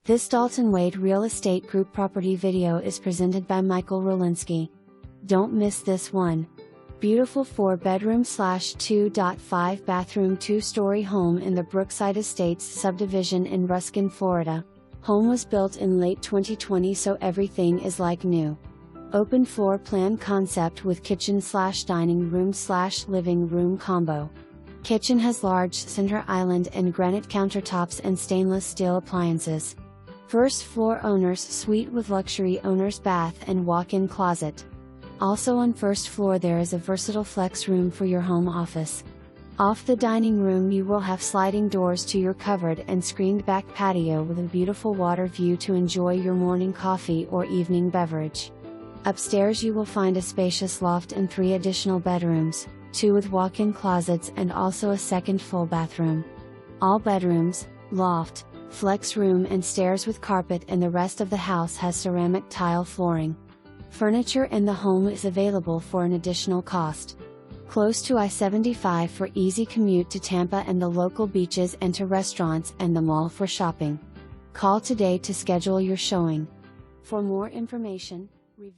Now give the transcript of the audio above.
This Dalton Wade Real Estate Group property video is presented by Michael Rolinski. Don't miss this one. Beautiful 4-bedroom/2.5 bathroom 2-story home in the Brookside Estates subdivision in Ruskin, Florida. Home was built in late 2020, so everything is like new. Open floor plan concept with kitchen/dining room/living room combo. Kitchen has large center island and granite countertops and stainless steel appliances. First floor owner's suite with luxury owner's bath and walk-in closet. Also on first floor there is a versatile flex room for your home office. Off the dining room you will have sliding doors to your covered and screened back patio with a beautiful water view to enjoy your morning coffee or evening beverage. Upstairs you will find a spacious loft and 3 additional bedrooms, 2 with walk-in closets and also a second full bathroom. All bedrooms, loft, flex room and stairs with carpet, and the rest of the house has ceramic tile flooring. Furniture in the home is available for an additional cost. Close to I-75 for easy commute to Tampa and the local beaches and to restaurants and the mall for shopping. Call today to schedule your showing. For more information, review